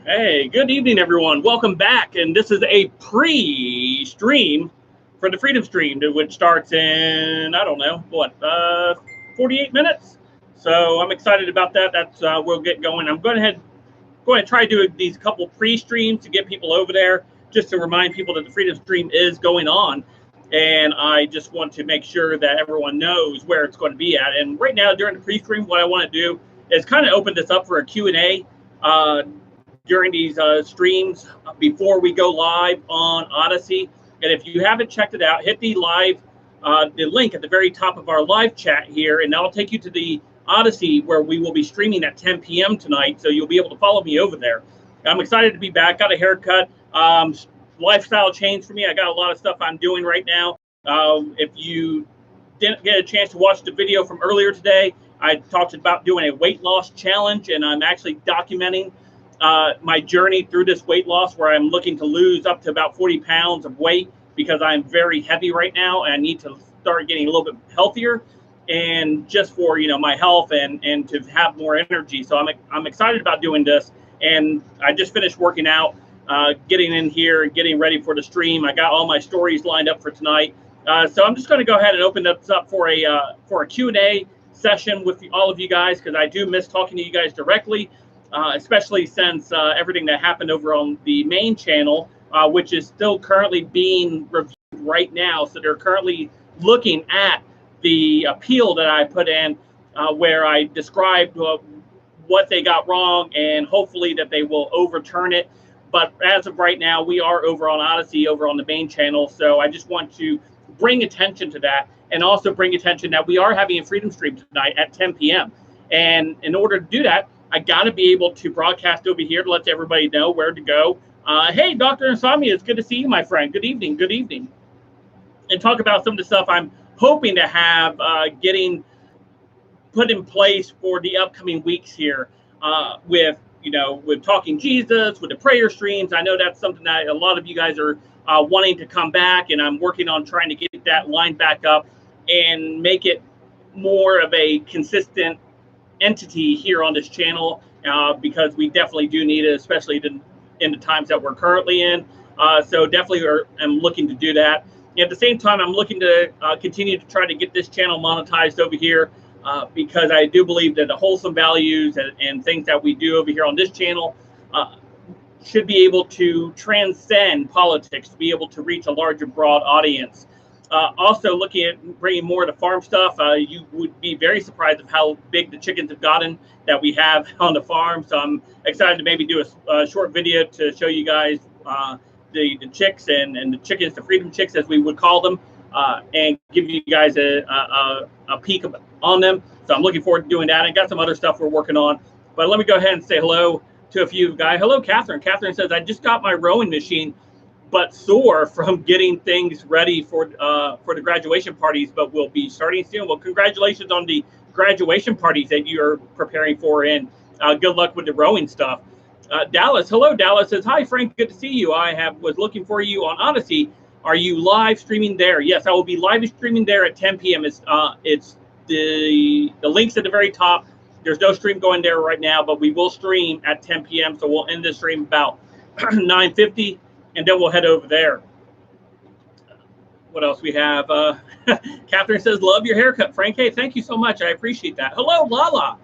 Hey, good evening, everyone. Welcome back. And this is a pre-stream for the Freedom Stream, which starts in, I don't know, 48 minutes. So I'm excited about that. We'll get going. I'm going to try to do these couple pre-streams to get people over there, just to remind people that the Freedom Stream is going on. And I just want to make sure that everyone knows where it's going to be at. And right now, during the pre-stream, what I want to do is kind of open this up for a Q&A during these streams before we go live on Odyssey. And if you haven't checked it out, hit the link at the very top of our live chat here, and that'll take you to the Odyssey where we will be streaming at 10 p.m. tonight. So you'll be able to follow me over there. I'm excited to be back. Got a haircut. Lifestyle change for me. I got a lot of stuff I'm doing right now. If you didn't get a chance to watch the video from earlier today, I talked about doing a weight loss challenge, and I'm actually documenting my journey through this weight loss, where I'm looking to lose up to about 40 pounds of weight because I'm very heavy right now and I need to start getting a little bit healthier, and just for my health and to have more energy. So I'm excited about doing this, and I just finished working out, getting in here and getting ready for the stream. I got all my stories lined up for tonight. So I'm just going to go ahead and open this up for a Q&A session with all of you guys, because I do miss talking to you guys directly. Especially since everything that happened over on the main channel, which is still currently being reviewed right now. So they're currently looking at the appeal that I put in, where I described what they got wrong, and hopefully that they will overturn it. But as of right now, we are over on Odyssey, over on the main channel. So I just want to bring attention to that, and also bring attention that we are having a Freedom Stream tonight at 10 p.m. And in order to do that, I got to be able to broadcast over here to let everybody know where to go. Hey, Dr. Insomnia, it's good to see you, my friend. Good evening. Good evening. And talk about some of the stuff I'm hoping to have getting put in place for the upcoming weeks here, with Talking Jesus, with the prayer streams. I know that's something that a lot of you guys are wanting to come back, and I'm working on trying to get that line back up and make it more of a consistent entity here on this channel, because we definitely do need it, especially in the times that we're currently in. So definitely I'm looking to do that. At the same time, I'm looking to continue to try to get this channel monetized over here, because I do believe that the wholesome values and things that we do over here on this channel should be able to transcend politics, to be able to reach a larger, broad audience. Also looking at bringing more of the farm stuff. You would be very surprised of how big the chickens have gotten that we have on the farm. So I'm excited to maybe do a short video to show you guys the chicks and the chickens, the freedom chicks as we would call them, and give you guys a peek on them. So I'm looking forward to doing that. I got some other stuff we're working on. But let me go ahead and say hello to a few guys. Hello, Catherine. Catherine says, I just got my rowing machine, but sore from getting things ready for the graduation parties, but we'll be starting soon. Well, congratulations on the graduation parties that you're preparing for, and good luck with the rowing stuff. Dallas, hello. Dallas says, hi, Frank, good to see you. Was looking for you on Odyssey. Are you live streaming there? Yes, I will be live streaming there at 10 p.m. It's the link's at the very top. There's no stream going there right now, but we will stream at 10 p.m. So we'll end the stream about 9:50. And then we'll head over there. What else we have? Catherine says, love your haircut, Frank. Hey, thank you so much. I appreciate that. Hello, Lala.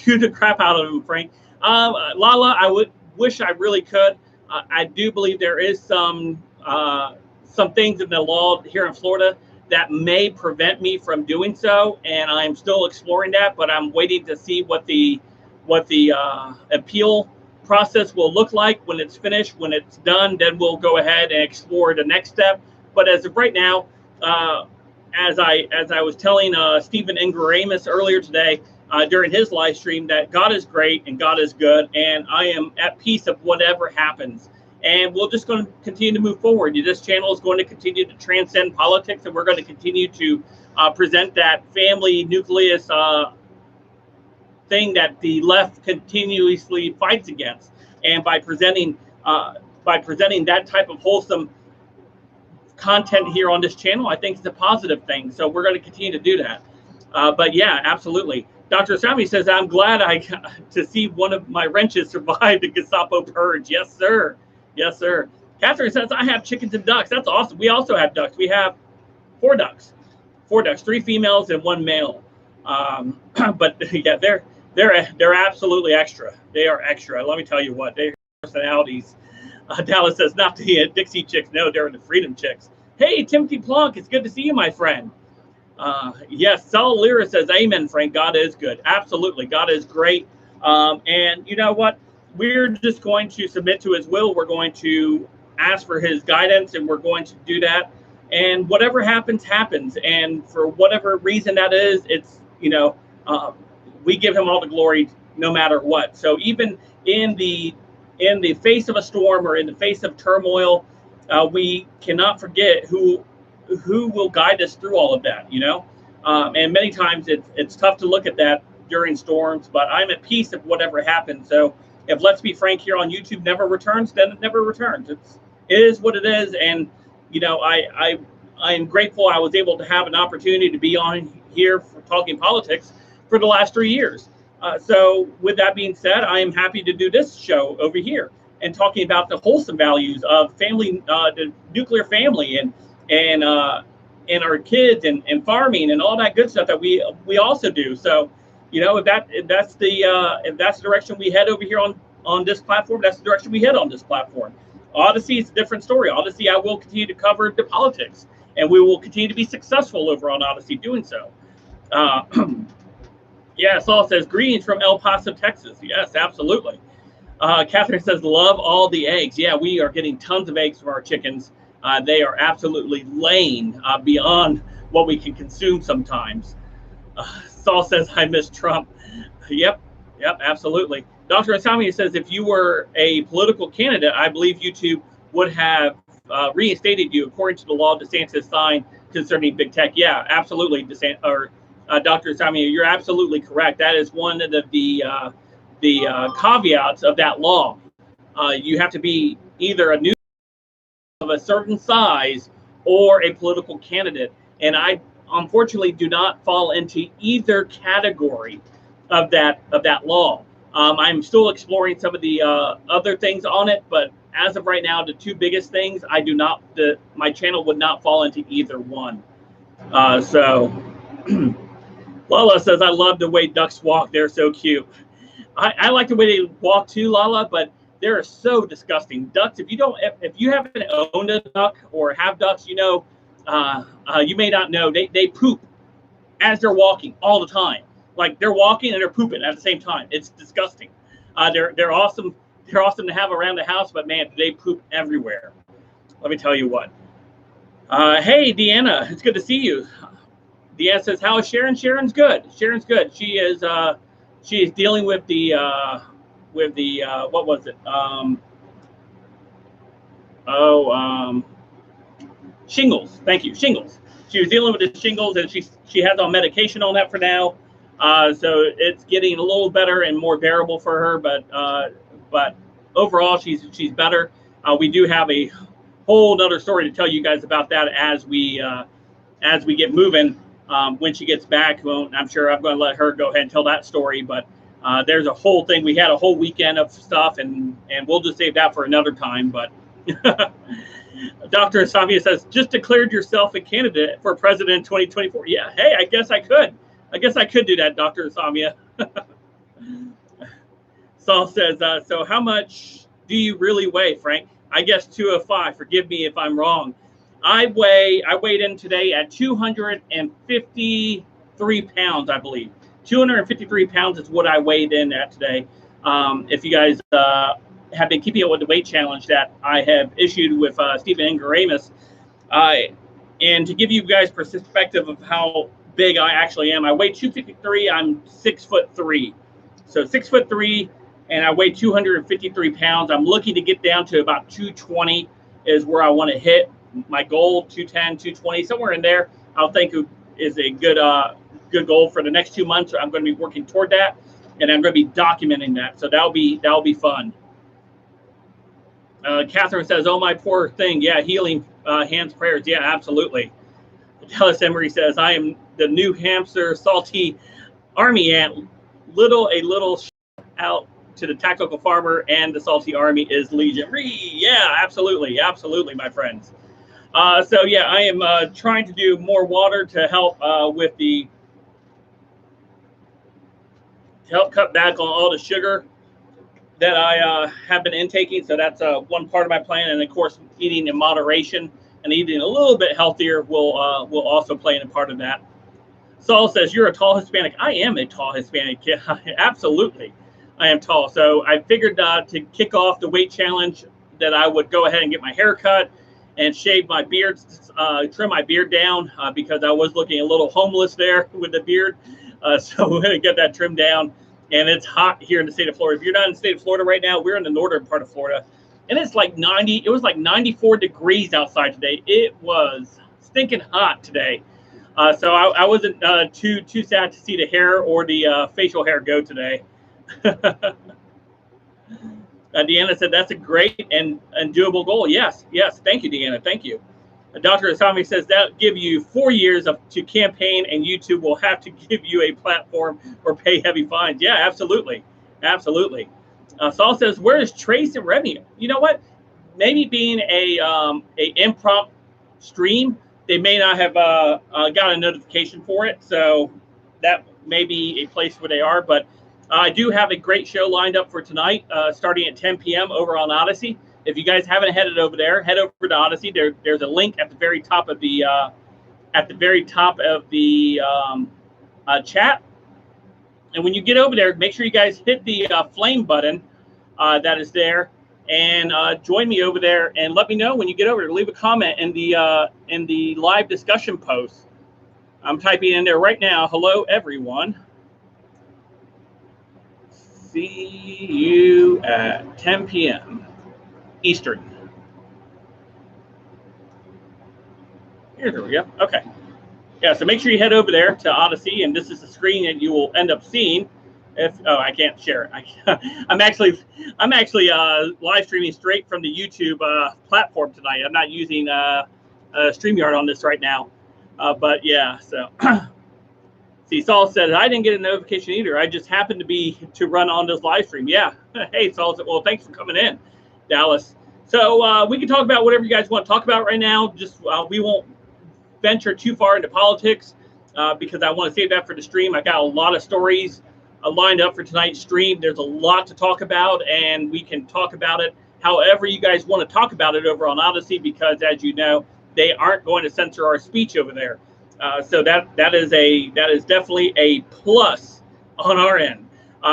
Do the crap out of him, Frank. Lala, I wish I really could. I do believe there is some things in the law here in Florida that may prevent me from doing so, and I'm still exploring that, but I'm waiting to see what the appeal process will look like when it's finished. When it's done, then we'll go ahead and explore the next step. But as of right now, as I was telling Stephen Ingramus earlier today during his live stream, that God is great and God is good, and I am at peace of whatever happens. And we're just going to continue to move forward. This channel is going to continue to transcend politics, and we're going to continue to present that family nucleus thing that the left continuously fights against. And by presenting that type of wholesome content here on this channel, I think it's a positive thing. So we're going to continue to do that. But yeah, absolutely. Dr. Sami says, I'm glad I got to see one of my wrenches survive the Gestapo purge. Yes, sir. Yes, sir. Catherine says, I have chickens and ducks. That's awesome. We also have ducks. We have 4 ducks. 4 ducks, 3 females and 1 male. But yeah, they're absolutely extra. They are extra. Let me tell you what, they personalities. Dallas says, not the Dixie chicks. No, they're the Freedom chicks. Hey, Timothy Plunk, it's good to see you, my friend. Yes, Saul Lira says, amen, Frank. God is good. Absolutely. God is great. And you know what? We're just going to submit to his will. We're going to ask for his guidance, and we're going to do that. And whatever happens, happens. And for whatever reason that is, it's, we give him all the glory no matter what. So even in the face of a storm or in the face of turmoil, we cannot forget who will guide us through all of that, and many times it's tough to look at that during storms, but I'm at peace if whatever happens. So if Let's Be Frank here on YouTube never returns, then it never returns. It is what it is. And, I'm grateful I was able to have an opportunity to be on here for talking politics for the last 3 years. So with that being said, I am happy to do this show over here and talking about the wholesome values of family, the nuclear family, and our kids and farming and all that good stuff that we also do. So, if that's the direction we head over here on this platform, that's the direction we head on this platform. Odyssey is a different story. Odyssey, I will continue to cover the politics, and we will continue to be successful over on Odyssey doing so. Yeah, Saul says, greetings from El Paso, Texas. Yes, absolutely. Catherine says, love all the eggs. Yeah, we are getting tons of eggs from our chickens. They are absolutely laying beyond what we can consume sometimes. Saul says, I miss Trump. Yep, absolutely. Dr. Asami says, if you were a political candidate, I believe YouTube would have reinstated you according to the law DeSantis signed concerning big tech. Yeah, absolutely. Dr. Asami, you're absolutely correct. That is one of the caveats of that law. You have to be either a new of a certain size or a political candidate, and I unfortunately do not fall into either category of that law. I'm still exploring some of the other things on it, but as of right now, the 2 biggest things, my channel would not fall into either one. So Lala says, I love the way ducks walk. They're so cute. I like the way they walk too, Lala, but they're so disgusting. Ducks, if you haven't owned a duck or have ducks, you may not know, they poop as they're walking all the time. Like they're walking and they're pooping at the same time. It's disgusting. They're awesome. They're awesome to have around the house, but man, they poop everywhere. Let me tell you what. Hey, Deanna, it's good to see you. Deanna says, how is Sharon? Sharon's good. Sharon's good. She is dealing with the what was it? Shingles. Thank you, shingles. She was dealing with the shingles, and she has on medication on that for now. So it's getting a little better and more bearable for her, but overall she's better. We do have a whole nother story to tell you guys about that as we get moving. When she gets back, well, I'm sure I'm going to let her go ahead and tell that story. But there's a whole thing. We had a whole weekend of stuff, and we'll just save that for another time. But Dr. Asami says, just declared yourself a candidate for president in 2024. Yeah, hey, I guess I could. I guess I could do that, Dr. Asami. Saul says, so how much do you really weigh, Frank? I guess 205. Forgive me if I'm wrong. I weighed in today at 253 pounds, I believe. 253 pounds is what I weighed in at today. If you guys have been keeping up with the weight challenge that I have issued with Stephen Ingaramus, and to give you guys perspective of how big I actually am, I weigh 253. I'm 6'3", so 6'3", and I weigh 253 pounds. I'm looking to get down to about 220 is where I want to hit. My goal, 210, 220, somewhere in there, I'll think is a good goal for the next 2 months. I'm going to be working toward that, and I'm going to be documenting that. So that'll be fun. Catherine says, "Oh, my poor thing. Yeah, healing hands, prayers. Yeah, absolutely." Dallas Emery says, "I am the New Hampshire salty Army Ant, a little out to the Tactical Farmer and the Salty Army is Legion. Yeah, absolutely, my friends. So yeah, I am trying to do more water to help with to help cut back on all the sugar that I have been intaking. So that's one part of my plan, and of course, eating in moderation and eating a little bit healthier will also play in a part of that. Saul says, "You're a tall Hispanic." I am a tall Hispanic kid. Absolutely, I am tall. So I figured to kick off the weight challenge that I would go ahead and get my hair cut and shave my beard, trim my beard down because I was looking a little homeless there with the beard. So we're going to get that trimmed down. And it's hot here in the state of Florida. If you're not in the state of Florida right now, we're in the northern part of Florida. And it's like 90, it was like 94 degrees outside today. It was stinking hot today. So I wasn't too sad to see the hair or the facial hair go today. Deanna said, that's a great and doable goal. Yes. Thank you, Deanna. Thank you. Dr. Asami says that'll give you 4 years to campaign, and YouTube will have to give you a platform or pay heavy fines. Yeah, absolutely. Saul says, where is Trace and Revenue? You know what? Maybe being a impromptu stream, they may not have got a notification for it. So that may be a place where they are. But I do have a great show lined up for tonight, starting at 10 p.m. over on Odyssey. If you guys haven't headed over there, head over to Odyssey. There's a link at the very top of the chat. And when you get over there, make sure you guys hit the flame button that is there, and join me over there. And let me know when you get over there. Leave a comment in the live discussion post. I'm typing in there right now. Hello, everyone. See you at 10 p.m. Eastern. Here we go. Okay. Yeah, so make sure you head over there to Odyssey, and this is the screen that you will end up seeing. I can't share it. I'm actually live streaming straight from the YouTube platform tonight. I'm not using StreamYard on this right now. But yeah, so see, Saul said, I didn't get a notification either. I just happened to run on this live stream. Yeah. Hey, Saul said, well, thanks for coming in, Dallas. So we can talk about whatever you guys want to talk about right now. Just we won't venture too far into politics because I want to save that for the stream. I got a lot of stories lined up for tonight's stream. There's a lot to talk about, and we can talk about it however you guys want to talk about it over on Odyssey, because as you know, they aren't going to censor our speech over there. So that is definitely a plus on our end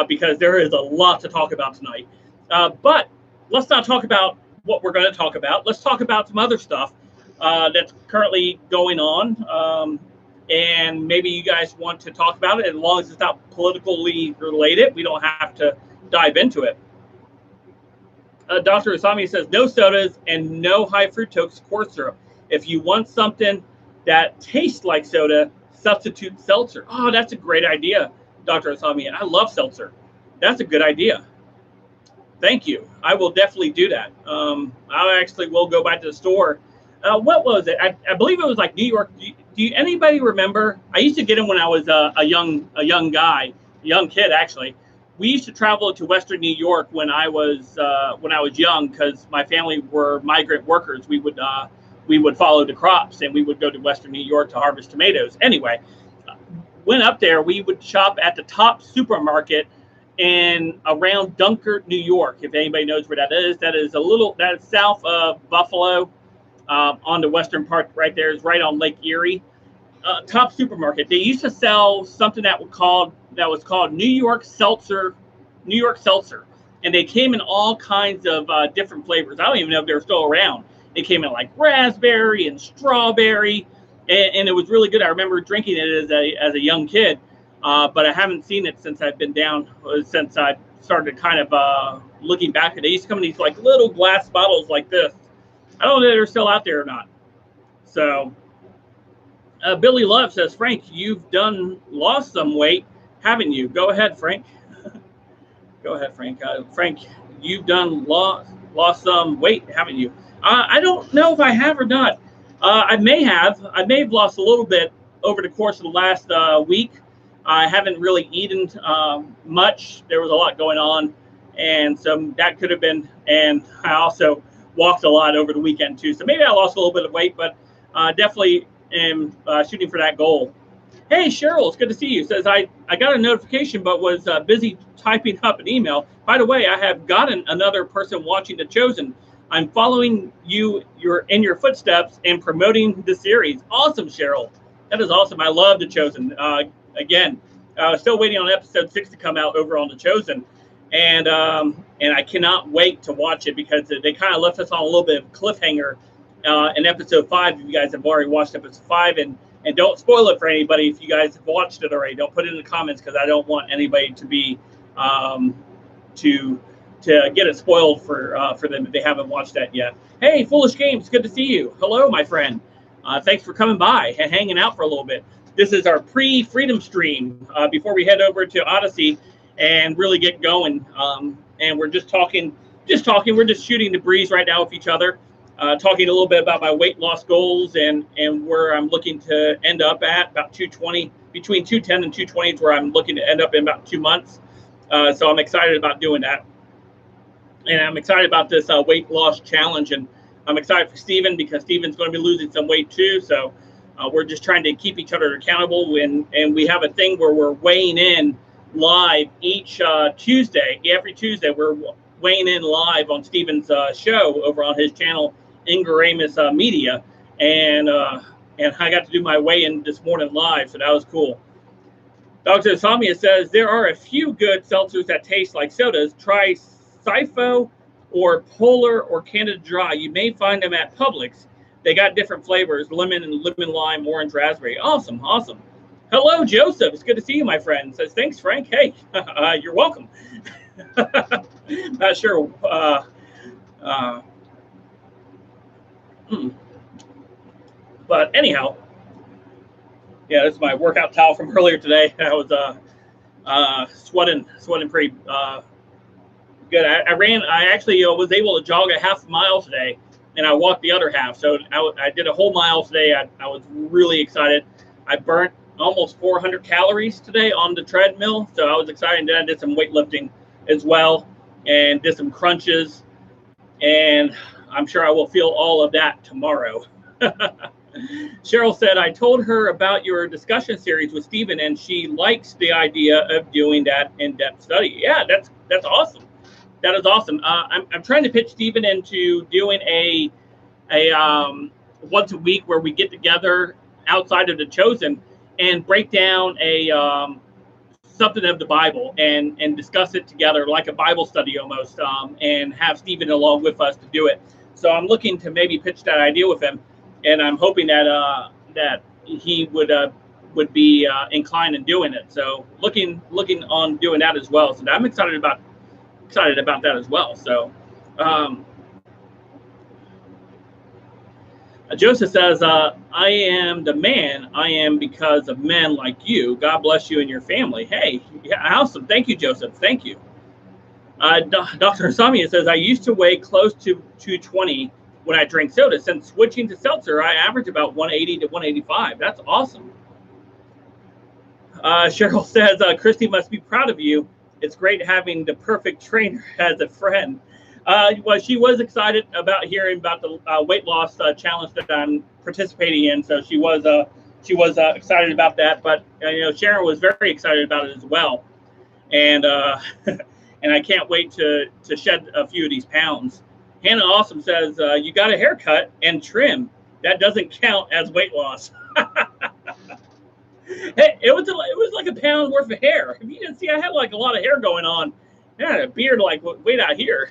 because there is a lot to talk about tonight. But let's not talk about what we're going to talk about. Let's talk about some other stuff that's currently going on. And maybe you guys want to talk about it, as long as it's not politically related. We don't have to dive into it. Dr. Asami says, no sodas and no high fructose corn syrup. If you want something that tastes like soda, substitute seltzer. Oh, that's a great idea, Dr. Asami. I love seltzer. That's a good idea. Thank you. I will definitely do that. I actually will go back to the store. What was it? I believe it was like New York. Do anybody remember? I used to get them when I was a young kid, actually. We used to travel to Western New York when I was young, because my family were migrant workers. We would follow the crops, and we would go to Western New York to harvest tomatoes. Anyway, went up there. We would shop at the Top supermarket in around Dunkirk, New York. If anybody knows where that is south of Buffalo. On the western part, right there is right on Lake Erie. Top supermarket. They used to sell something that was called New York Seltzer, and they came in all kinds of different flavors. I don't even know if they're still around. They came in like raspberry and strawberry, and it was really good. I remember drinking it as a young kid, but I haven't seen it since I've been down, since I started kind of looking back at it. They used to come in these like little glass bottles like this. I don't know if they're still out there or not. So Billy Love says, Frank, you've lost some weight, haven't you? Go ahead, Frank. Go ahead, Frank. Frank, you've lost some weight, haven't you? I don't know if I have or not. I may have lost a little bit over the course of the last week. I haven't really eaten much. There was a lot going on, and so that could have been. And I also walked a lot over the weekend too, so maybe I lost a little bit of weight, but definitely am shooting for that goal. Hey, Cheryl, it's good to see you. Says, I got a notification, but was busy typing up an email. By the way, I have gotten another person watching The Chosen. I'm following you're in your footsteps and promoting the series. Awesome, Cheryl. That is awesome. I love The Chosen. Again, still waiting on episode 6 to come out over on The Chosen. And I cannot wait to watch it because they kind of left us on a little bit of cliffhanger in episode 5. If you guys have already watched episode 5, and don't spoil it for anybody if you guys have watched it already. Don't put it in the comments because I don't want anybody to be to get it spoiled for them if they haven't watched that yet. Hey, Foolish Games, good to see you. Hello, my friend. Thanks for coming by and hanging out for a little bit. This is our pre-Freedom stream before we head over to Odyssey and really get going. And we're just talking. We're just shooting the breeze right now with each other. Talking a little bit about my weight loss goals and where I'm looking to end up at about 220, between 210 and 220 is where I'm looking to end up in about 2 months. So I'm excited about doing that. And I'm excited about this weight loss challenge. And I'm excited for Steven because Steven's going to be losing some weight too. So we're just trying to keep each other accountable. And we have a thing where we're weighing in live each Tuesday. Every Tuesday, we're weighing in live on Steven's show over on his channel, Ingoramus Media, and I got to do my weigh-in this morning live, so that was cool. Dr. Samia says there are a few good seltzers that taste like sodas. Try Sifo or Polar or Canada Dry. You may find them at Publix. They got different flavors: lemon and lemon lime, orange, raspberry. Awesome. Hello, Joseph. It's good to see you, my friend. Says thanks, Frank. Hey, you're welcome. Not sure. But anyhow, yeah, this is my workout towel from earlier today. I was sweating pretty good. I actually was able to jog a half mile today, and I walked the other half. So I did a whole mile today. I was really excited. I burnt almost 400 calories today on the treadmill, so I was excited. And then I did some weightlifting as well, and did some crunches, and I'm sure I will feel all of that tomorrow. Cheryl said, I told her about your discussion series with Steven, and she likes the idea of doing that in-depth study. Yeah, that's awesome. That is awesome. I'm trying to pitch Steven into doing a once a week where we get together outside of The Chosen and break down something of the Bible and discuss it together like a Bible study almost, and have Steven along with us to do it. So I'm looking to maybe pitch that idea with him, and I'm hoping that that he would be inclined in doing it. So looking on doing that as well. So I'm excited about that as well. So Joseph says, I am the man I am because of men like you. God bless you and your family. Hey, yeah, awesome. Thank you, Joseph. Thank you. Dr. Samia says, I used to weigh close to 220 when I drank soda. Since switching to seltzer, I average about 180 to 185. That's awesome. Cheryl says, Christy must be proud of you. It's great having the perfect trainer as a friend. Well, she was excited about hearing about the weight loss challenge that I'm participating in. So she was excited about that. But Sharon was very excited about it as well, and and I can't wait to shed a few of these pounds. Hannah Awesome says you got a haircut and trim. That doesn't count as weight loss. Hey, it was like a pound worth of hair. If you didn't see, I had like a lot of hair going on. I had a beard like way out here.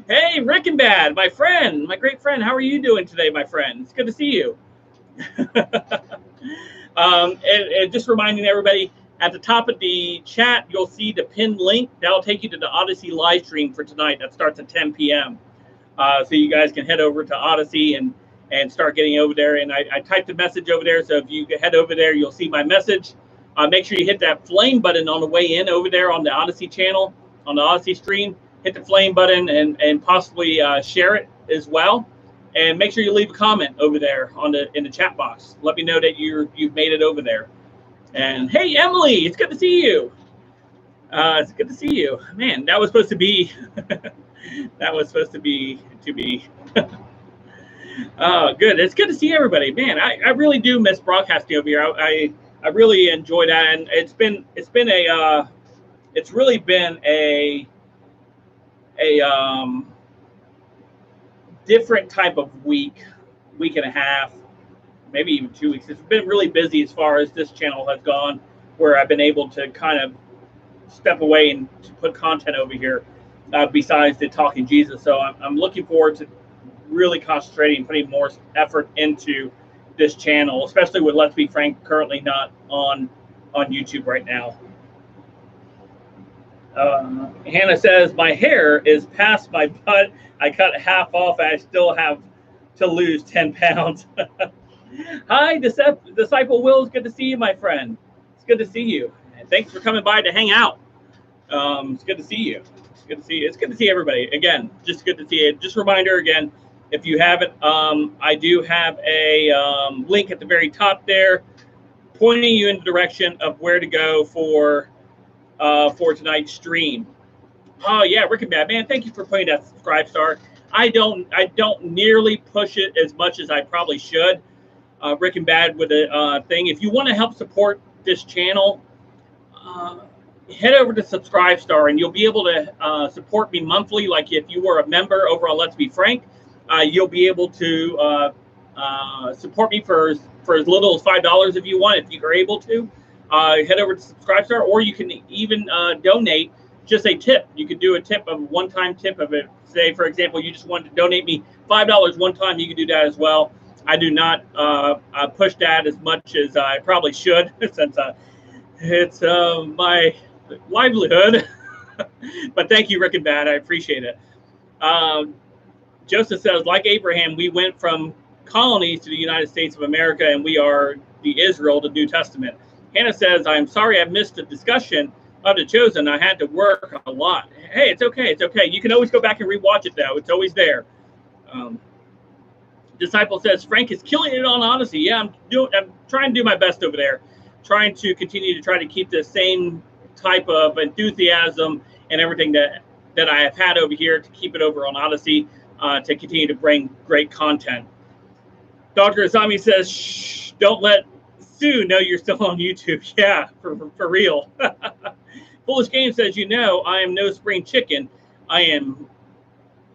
Hey, Rickenbad, my friend, my great friend. How are you doing today, my friend? It's good to see you. And just reminding everybody, at the top of the chat, you'll see the pinned link. That'll take you to the Odyssey live stream for tonight. That starts at 10 p.m. So you guys can head over to Odyssey and start getting over there. And I typed a message over there. So if you head over there, you'll see my message. Make sure you hit that flame button on the way in over there on the Odyssey channel, on the Odyssey stream. Hit the flame button and possibly share it as well. And make sure you leave a comment over there in the chat box. Let me know that you've made it over there. And hey, Emily, it's good to see you. It's good to see you. Man, that was supposed to be that was supposed to be good. It's good to see everybody. Man, I really do miss broadcasting over here. I really enjoy that, and it's been a it's really been a different type of week and a half, maybe even 2 weeks. It's been really busy as far as this channel has gone, where I've been able to kind of step away and to put content over here besides the Talking Jesus. So I'm looking forward to really concentrating, putting more effort into this channel, especially with Let's Be Frank currently not on YouTube right now. Hannah says, my hair is past my butt. I cut half off. I still have to lose 10 pounds. Hi, Disciple Will. It's good to see you, my friend. It's good to see you. And thanks for coming by to hang out. It's good to see you. It's good to see you. It's good to see everybody. Again, just good to see you. Just a reminder again, if you haven't, I do have a link at the very top there, pointing you in the direction of where to go for tonight's stream. Oh yeah, Rick and Bad Man, thank you for putting that subscribe star. I don't nearly push it as much as I probably should. Rick and Bad with a thing. If you want to help support this channel, head over to Subscribe Star, and you'll be able to support me monthly. Like if you were a member over on Let's Be Frank, you'll be able to support me for as little as $5 if you want, if you're able to. Head over to Subscribe Star, or you can even donate just a tip. You could do a tip of one-time tip of it. Say, for example, you just wanted to donate me $5 one time. You can do that as well. I do not push that as much as I probably should, since it's my livelihood. But thank you, Rick and Bad. I appreciate it. Joseph says, like Abraham, we went from colonies to the United States of America, and we are the Israel, the New Testament. Hannah says, I'm sorry I missed the discussion of The Chosen. I had to work a lot. Hey, it's okay. It's okay. You can always go back and rewatch it, though. It's always there. Disciple says, Frank is killing it on Odyssey. Yeah, I'm trying to do my best over there. Trying to continue to keep the same type of enthusiasm and everything that I have had over here, to keep it over on Odyssey, to continue to bring great content. Dr. Asami says, shh, don't let Sue know you're still on YouTube. Yeah, for real. Foolish Game says, I am no spring chicken. I am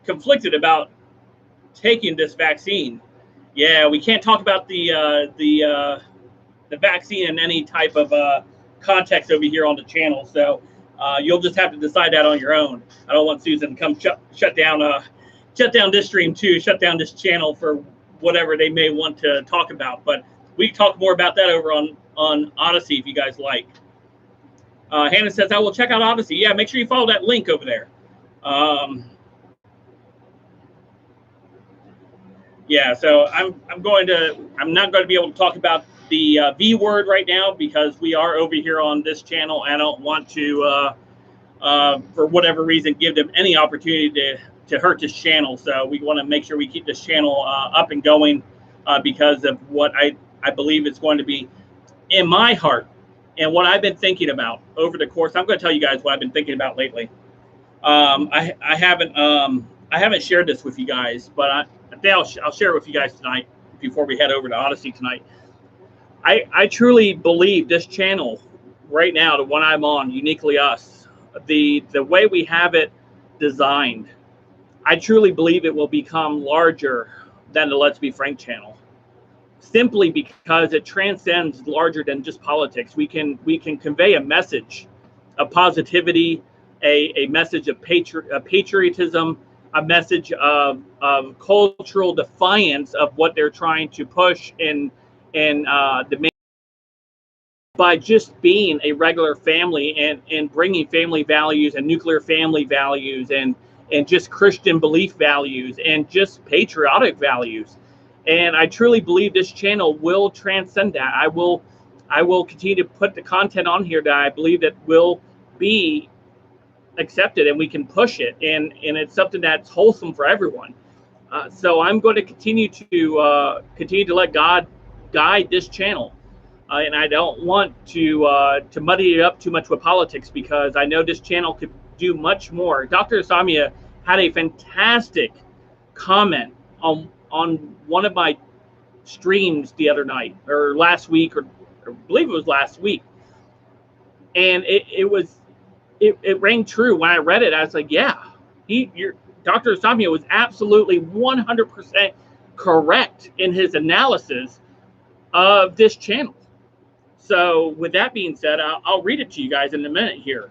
conflicted about taking this vaccine. Yeah, we can't talk about the vaccine in any type of context over here on the channel. So you'll just have to decide that on your own. I don't want Susan to come shut down this stream too, shut down this channel for whatever they may want to talk about. But we can talk more about that over on Odyssey if you guys like. Hannah says, I will check out Odyssey. Yeah, make sure you follow that link over there. Yeah, so I'm not going to be able to talk about the V word right now, because we are over here on this channel. I don't want to, for whatever reason, give them any opportunity to hurt this channel. So we want to make sure we keep this channel up and going, because of what I believe it's going to be in my heart and what I've been thinking about over the course. I'm going to tell you guys what I've been thinking about lately. I haven't shared this with you guys, but I'll share it with you guys tonight before we head over to Odyssey tonight. I truly believe this channel right now, the one I'm on, Uniquely Us, the way we have it designed, I truly believe it will become larger than the Let's Be Frank channel, simply because it transcends larger than just politics. We can convey a message of positivity, a message of patriotism, a message of cultural defiance of what they're trying to push in the main, by just being a regular family and bringing family values and nuclear family values and just Christian belief values and just patriotic values. And I truly believe this channel will transcend that. I will continue to put the content on here that I believe that will be accepted, and we can push it, and it's something that's wholesome for everyone. So I'm going to continue to let God guide this channel. And I don't want to muddy it up too much with politics, because I know this channel could do much more. Dr. Samia had a fantastic comment on one of my streams the other night, or last week, or I believe it was last week, and it rang true when I read it. I was like, yeah, Dr. Samia was absolutely 100% correct in his analysis of this channel. So with that being said, I'll read it to you guys in a minute here.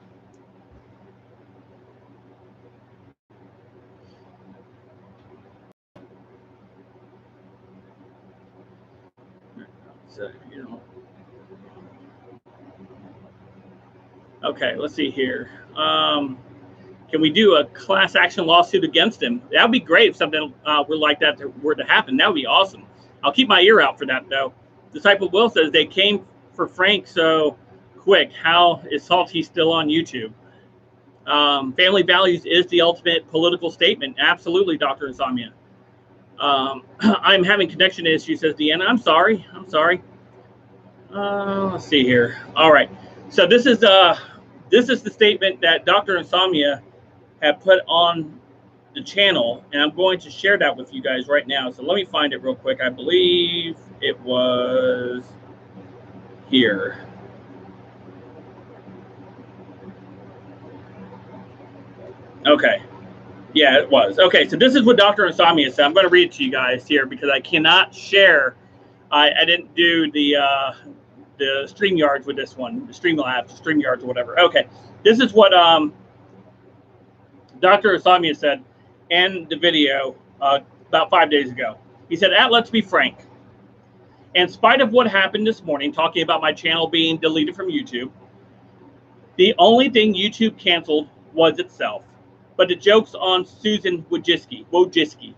So, okay, let's see here. Can we do a class action lawsuit against him? That would be great if something like that were to happen. That would be awesome. I'll keep my ear out for that, though. Disciple Will says they came for Frank so quick. How is Salty still on YouTube? Family values is the ultimate political statement. Absolutely, Dr. Insomnia. I'm having connection issues, says Deanna. I'm sorry. Let's see here. All right. So this is the statement that Dr. Insomnia had put on the channel, and I'm going to share that with you guys right now. So let me find it real quick. I believe it was here. Okay. Yeah, it was. Okay, so this is what Dr. Insomnia said. I'm going to read it to you guys here because I cannot share. I didn't do the StreamYards with this one, the Streamlabs, StreamYards, or whatever. Okay, this is what Dr. Insomnia said in the video about 5 days ago. He said, let's be frank. In spite of what happened this morning, talking about my channel being deleted from YouTube, the only thing YouTube canceled was itself. But the joke's on Susan Wojcicki.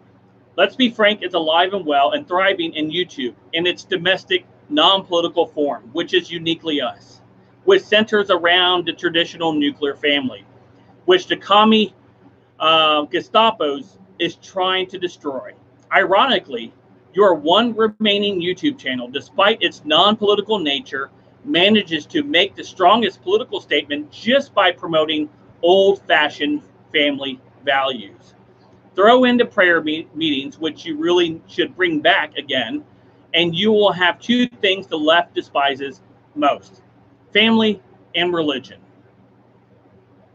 Let's be frank, is alive and well and thriving in YouTube in its domestic, non-political form, which is uniquely us, which centers around the traditional nuclear family, which the commie Gestapos is trying to destroy. Ironically, your one remaining YouTube channel, despite its non-political nature, manages to make the strongest political statement just by promoting old-fashioned family values. Throw into prayer meetings, which you really should bring back again, and you will have two things the left despises most: family and religion.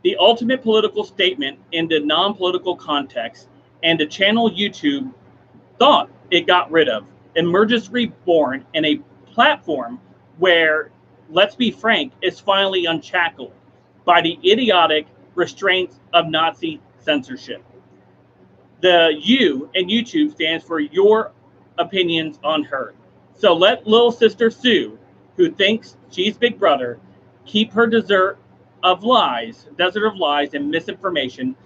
The ultimate political statement in the non-political context, and the channel YouTube thought it got rid of, emerges reborn in a platform where, let's be frank, is finally unshackled by the idiotic restraints of Nazi censorship. The U in YouTube stands for your opinions unheard. So let little sister Sue, who thinks she's Big Brother, keep her desert of lies and misinformation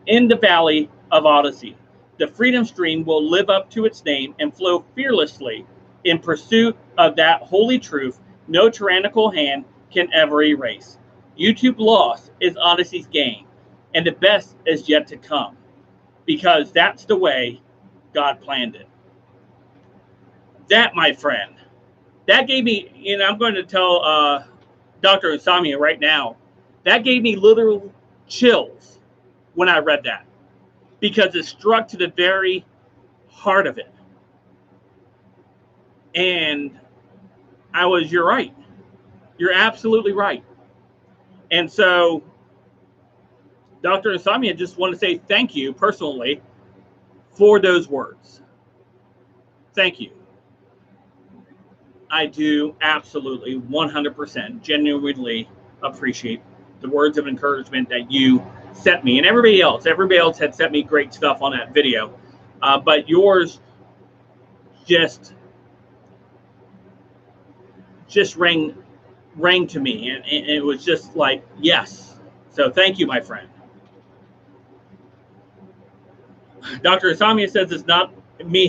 in the Valley of Odyssey. The Freedom Stream will live up to its name and flow fearlessly in pursuit of that holy truth no tyrannical hand can ever erase. YouTube loss is Odyssey's gain, and the best is yet to come, because that's the way God planned it. That, my friend, that gave me, I'm going to tell Dr. Insomnia right now, that gave me literal chills when I read that, because it struck to the very heart of it. And you're right. You're absolutely right. And so, Dr. Insomnia, just want to say thank you personally for those words. Thank you. I do absolutely 100% genuinely appreciate the words of encouragement that you sent me, and everybody else had sent me great stuff on that video, but yours just rang to me, and it was just like, yes. So thank you, my friend. Dr. Insomnia says it's not me,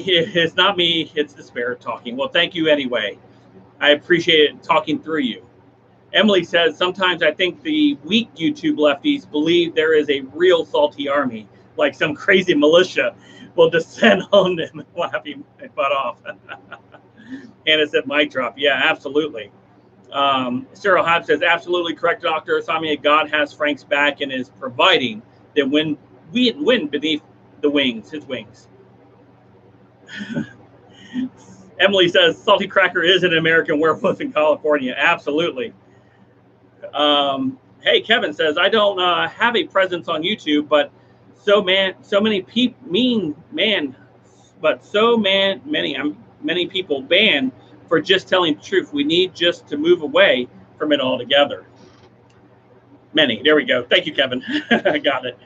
it's the spirit talking. Well, thank you anyway. I appreciate it talking through you. Emily says, sometimes I think the weak YouTube lefties believe there is a real salty army, like some crazy militia will descend on them and laugh my butt off. Hannah said mic drop. Yeah, absolutely. Cyril Hyde says, absolutely correct, Dr. Asamiya. God has Frank's back and is providing the wind beneath the wings, his wings. Emily says, Salty Cracker is an American werewolf in California. Absolutely. Hey, Kevin says, I don't have a presence on YouTube, but many people banned for just telling the truth. We need just to move away from it altogether. Many. There we go. Thank you, Kevin. I got it.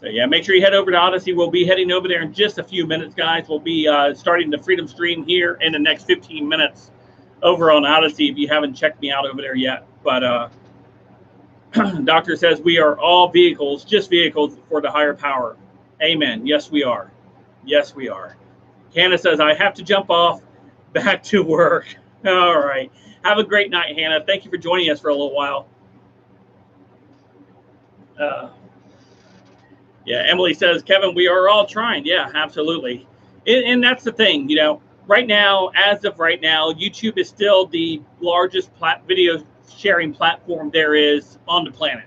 So yeah, make sure you head over to Odysee. We'll be heading over there in just a few minutes, guys. We'll be starting the Freedom Stream here in the next 15 minutes over on Odysee if you haven't checked me out over there yet. But Doctor says we are all vehicles, just vehicles for the higher power. Amen. Yes, we are. Yes, we are. Hannah says, I have to jump off back to work. All right. Have a great night, Hannah. Thank you for joining us for a little while. Yeah, Emily says, Kevin, we are all trying. Yeah, absolutely. And that's the thing, you know, right now, as of right now, YouTube is still the largest video sharing platform there is on the planet,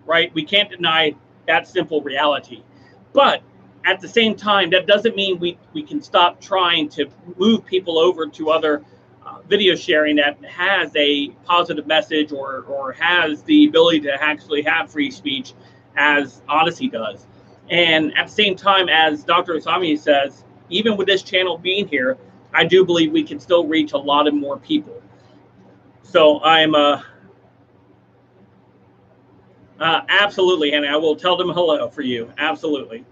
right? We can't deny that simple reality. But at the same time, that doesn't mean we can stop trying to move people over to other video sharing that has a positive message or has the ability to actually have free speech, as Odysee does. And at the same time, as Dr. Asamiya says, even with this channel being here, I do believe we can still reach a lot of more people. So I'm absolutely, Hannah, I will tell them hello for you. Absolutely.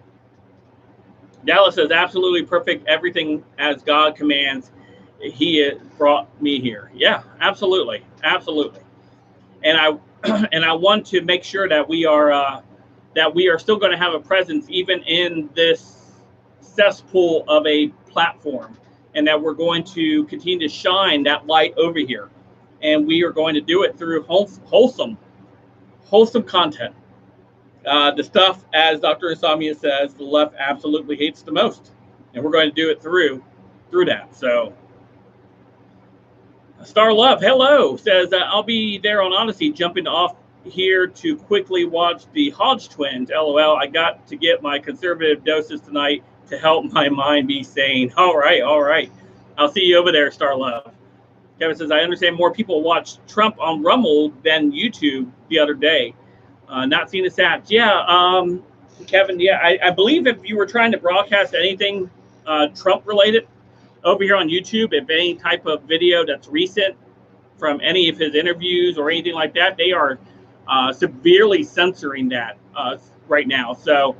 Dallas says, absolutely perfect. Everything as God commands. He brought me here. Yeah, absolutely. Absolutely. And I want to make sure that we are still going to have a presence even in this cesspool of a platform, and that we're going to continue to shine that light over here. And we are going to do it through wholesome content. The stuff, as Dr. Asamiya says, the left absolutely hates the most. And we're going to do it through that. So Star Love, hello, says, I'll be there on Odysee, jumping off here to quickly watch the Hodge twins. LOL, I got to get my conservative doses tonight to help my mind be sane. All right. I'll see you over there, Star Love. Kevin says, I understand more people watched Trump on Rumble than YouTube the other day. Not seeing the stats. Yeah, Kevin, yeah, I believe if you were trying to broadcast anything Trump related over here on YouTube, if any type of video that's recent from any of his interviews or anything like that, they are severely censoring that right now. So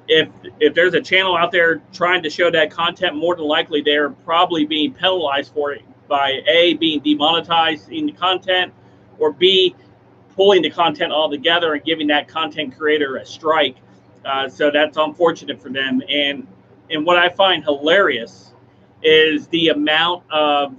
if there's a channel out there trying to show that content, more than likely they're probably being penalized for it by A, being demonetized in the content, or B, pulling the content all together and giving that content creator a strike. So that's unfortunate for them. And what I find hilarious is the amount of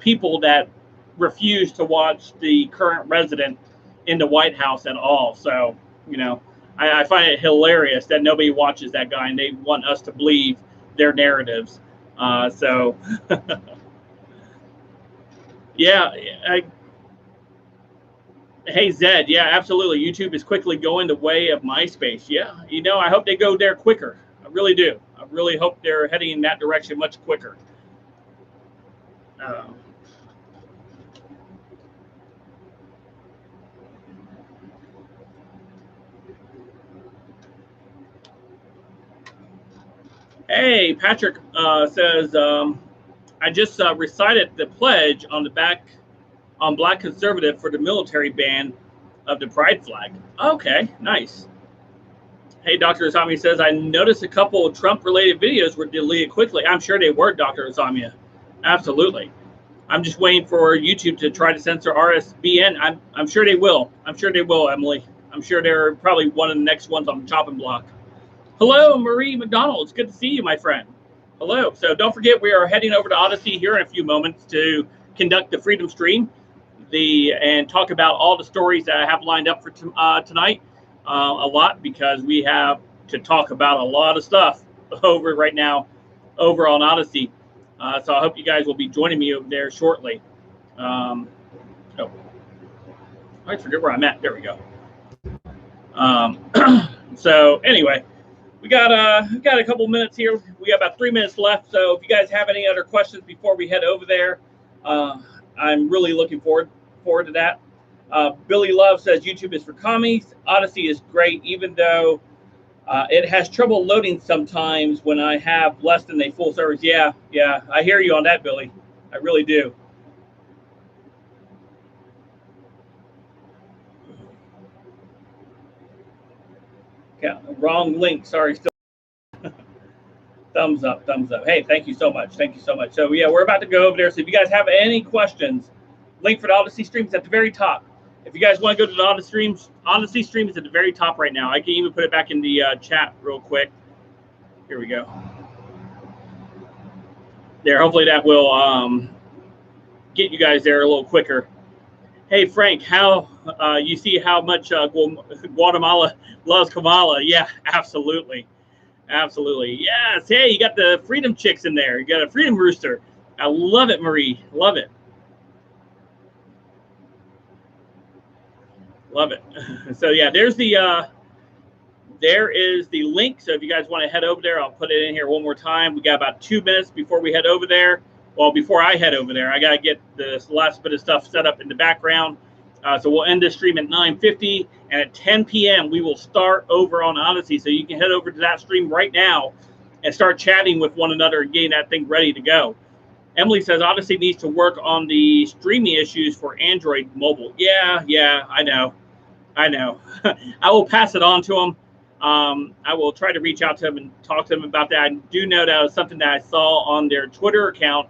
people that refuse to watch the current resident in the White House at all. So, you know, I find it hilarious that nobody watches that guy and they want us to believe their narratives. So, yeah. Hey, Zed. Yeah, absolutely. YouTube is quickly going the way of MySpace. Yeah, you know, I hope they go there quicker. I really do. I really hope they're heading in that direction much quicker. Hey, Patrick says, I just recited the pledge on Black Conservative for the military ban of the pride flag. Okay, nice. Hey, Dr. Asamiya says, I noticed a couple of Trump-related videos were deleted quickly. I'm sure they were, Dr. Asamiya. Absolutely. I'm just waiting for YouTube to try to censor RSBN. I'm sure they will. I'm sure they will, Emily. I'm sure they're probably one of the next ones on the chopping block. Hello, Marie McDonald. It's good to see you, my friend. Hello. So don't forget, we are heading over to Odysee here in a few moments to conduct the Freedom Stream and talk about all the stories that I have lined up for tonight. A lot, because we have to talk about a lot of stuff over right now over on Odyssey. So I hope you guys will be joining me over there shortly. Oh, I forget where I'm at. There we go. So anyway, we got a couple minutes here. We got about 3 minutes left. So if you guys have any other questions before we head over there, I'm really looking forward to that. Billy Love says YouTube is for commies. Odyssey is great, even though it has trouble loading sometimes when I have less than a full service. Yeah, I hear you on that, Billy. I really do. Yeah, wrong link. Sorry, still. Thumbs up. Hey, thank you so much. So yeah, we're about to go over there. So if you guys have any questions, link for the Odyssey stream is at the very top. If you guys want to go to the Odyssey stream is at the very top right now. I can even put it back in the chat real quick. Here we go. There, hopefully that will get you guys there a little quicker. Hey Frank, how you see how much Guatemala loves Kamala? Yeah, absolutely. Yes. Hey, you got the Freedom Chicks in there. You got a Freedom Rooster. I love it, Marie. Love it. So yeah, there is the link. So if you guys want to head over there, I'll put it in here one more time. We got about 2 minutes before we head over there. Well, before I head over there, I got to get this last bit of stuff set up in the background. So we'll end this stream at 9:50, and at 10 p.m. we will start over on Odyssey. So you can head over to that stream right now and start chatting with one another and getting that thing ready to go. Emily says Odyssey needs to work on the streaming issues for Android mobile. Yeah, I know. I will pass it on to them. I will try to reach out to them and talk to them about that. I do know that was something that I saw on their Twitter account,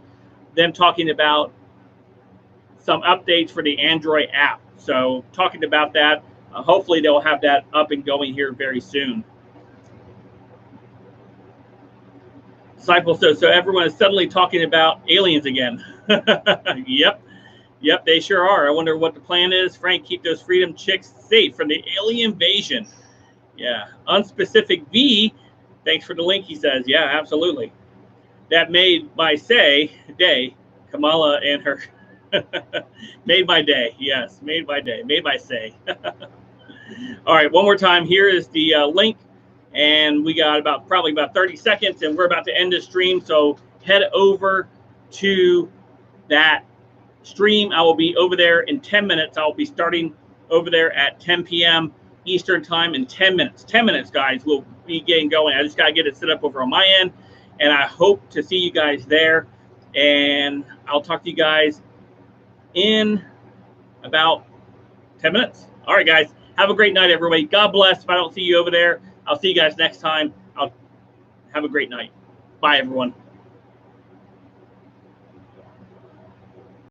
them talking about some updates for the Android app. So talking about that, hopefully they'll have that up and going here very soon. Disciple says, so everyone is suddenly talking about aliens again. Yep, they sure are. I wonder what the plan is. Frank, keep those Freedom Chicks safe from the alien invasion. Yeah, unspecific V, thanks for the link, he says. Yeah, absolutely. That made my day, Kamala and her. Made my day. Yes, made my day. Made my say. All right, one more time. Here is the link, and we got probably about 30 seconds, and we're about to end the stream. So head over to that stream. I will be over there in 10 minutes. I will be starting over there at 10 p.m. Eastern time in 10 minutes. 10 minutes, guys. We'll be getting going. I just got to get it set up over on my end, and I hope to see you guys there. And I'll talk to you guys in about 10 minutes. All right, guys. Have a great night, everybody. God bless. If I don't see you over there, I'll see you guys next time. Have a great night. Bye, everyone.